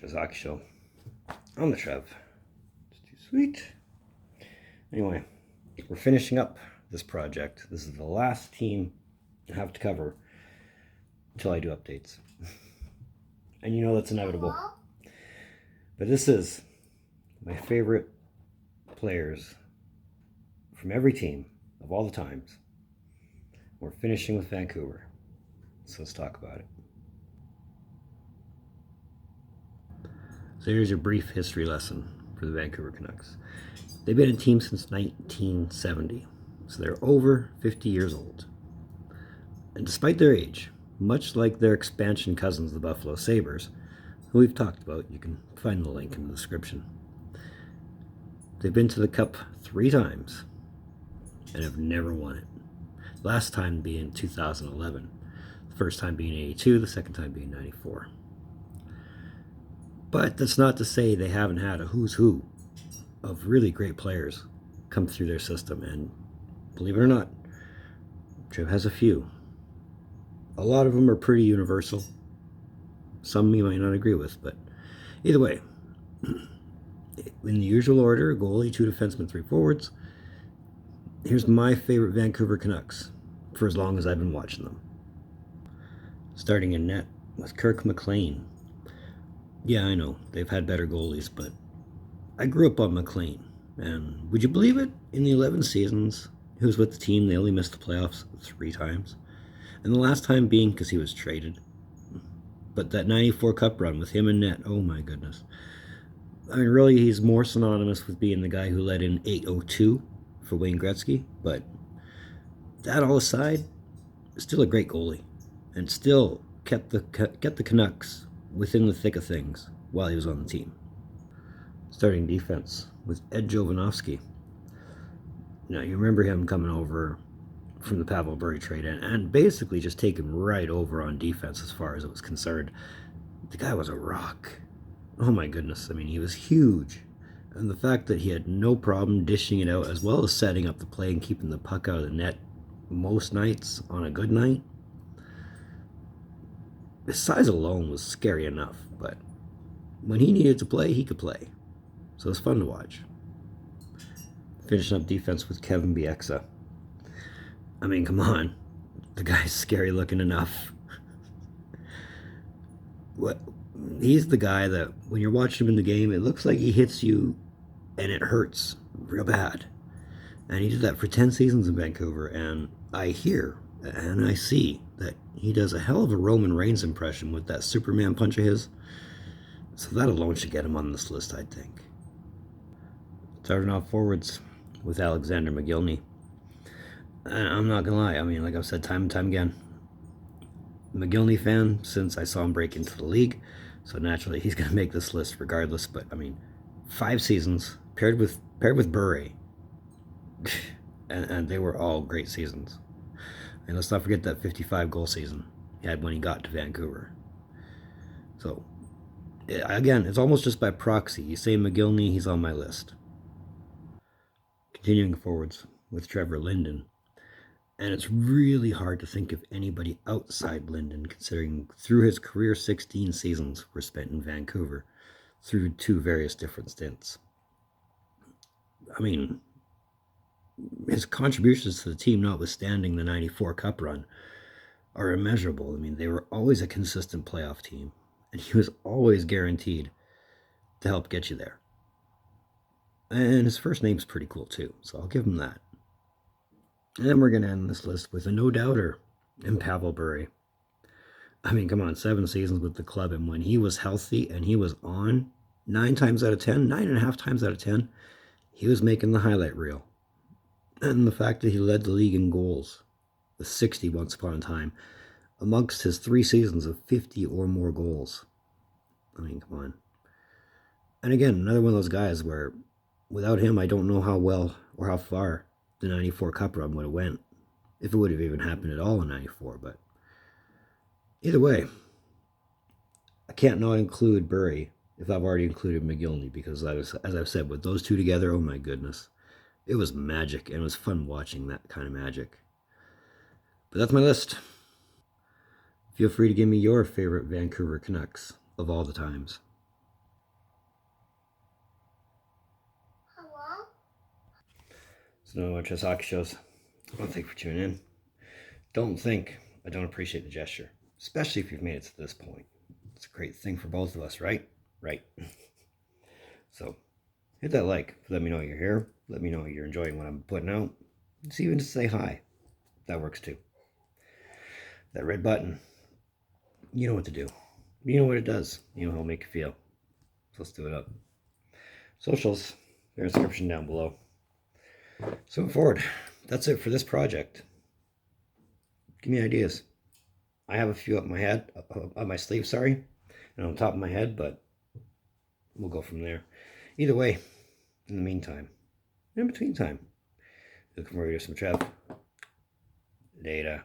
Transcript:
Trevs Hockey Show. I'm the Trev. It's too sweet. Anyway, we're finishing up this project. This is the last team I have to cover until I do updates. And you know that's inevitable. But this is my favorite players from every team of all the times. We're finishing with Vancouver. So let's talk about it. So here's your brief history lesson for the Vancouver Canucks. They've been a team since 1970, so they're over 50 years old. And despite their age, much like their expansion cousins, the Buffalo Sabres, who we've talked about, you can find the link in the description. They've been to the Cup 3 times and have never won it. Last time being 2011, the first time being 82, the second time being 94. But that's not to say they haven't had a who's who of really great players come through their system. And believe it or not, Trev has a few. A lot of them are pretty universal. Some you might not agree with, but either way, in the usual order, goalie, 2 defensemen, 3 forwards. Here's my favorite Vancouver Canucks for as long as I've been watching them. Starting in net with Kirk McLean. Yeah, I know, they've had better goalies, but I grew up on McLean. And would you believe it? In the 11 seasons he was with the team, they only missed the playoffs 3 times. And the last time being because he was traded. But that 94 Cup run with him in net, oh my goodness. I mean, really, he's more synonymous with being the guy who led in 802 for Wayne Gretzky. But that all aside, still a great goalie. And still kept the Canucks within the thick of things while he was on the team. Starting defense with Ed Jovanovski. Now, you remember him coming over from the Pavel Bure trade and basically just taking right over on defense as far as it was concerned. The guy was a rock. Oh my goodness, I mean, he was huge. And the fact that he had no problem dishing it out as well as setting up the play and keeping the puck out of the net most nights on a good night. His size alone was scary enough, but when he needed to play, he could play. So it was fun to watch. Finishing up defense with Kevin Bieksa. I mean, come on. The guy's scary looking enough. He's the guy that when you're watching him in the game, it looks like he hits you and it hurts real bad. And he did that for 10 seasons in Vancouver, and I hear and I see that he does a hell of a Roman Reigns impression with that Superman punch of his. So that alone should get him on this list, I think. Starting off forwards with Alexander McGillney. And I'm not gonna lie, I mean, like I've said time and time again, McGillney fan since I saw him break into the league. So naturally he's gonna make this list regardless. But I mean, 5 seasons paired with Bure. and they were all great seasons. And let's not forget that 55 goal season he had when he got to Vancouver. So, again, it's almost just by proxy. You say McGillney, he's on my list. Continuing forwards with Trevor Linden. And it's really hard to think of anybody outside Linden, considering through his career 16 seasons were spent in Vancouver through 2 various different stints. I mean, his contributions to the team, notwithstanding the 94 Cup run, are immeasurable. I mean, they were always a consistent playoff team, and he was always guaranteed to help get you there. And his first name's pretty cool too, so I'll give him that. And then we're going to end this list with a no-doubter in Pavel Bure. I mean, come on, 7 seasons with the club, and when he was healthy and he was on, 9 times out of 10, 9.5 times out of 10, he was making the highlight reel. And the fact that he led the league in goals with 60 once upon a time amongst his 3 seasons of 50 or more goals. I mean, come on. And again, another one of those guys where without him, I don't know how well or how far the 94 Cup run would have went. If it would have even happened at all in 94. But either way, I can't not include Bure if I've already included McGillney, because as I've said, with those 2 together, oh my goodness. It was magic, and it was fun watching that kind of magic. But that's my list. Feel free to give me your favorite Vancouver Canucks of all the times. So no more Trevs hockey shows. I want to thank you for tuning in. Don't think I don't appreciate the gesture, especially if you've made it to this point. It's a great thing for both of us, right? Right. So hit that like. Let me know you're here. Let me know you're enjoying what I'm putting out. Just even to say hi. That works too. That red button. You know what to do. You know what it does. You know how it'll make you feel. So let's do it up. Socials. They're in the description down below. So moving forward, that's it for this project. Give me ideas. I have a few up my head, up my sleeve, sorry, and on top of my head, but we'll go from there. Either way, in the meantime, in between time, looking forward to some Trev. Later.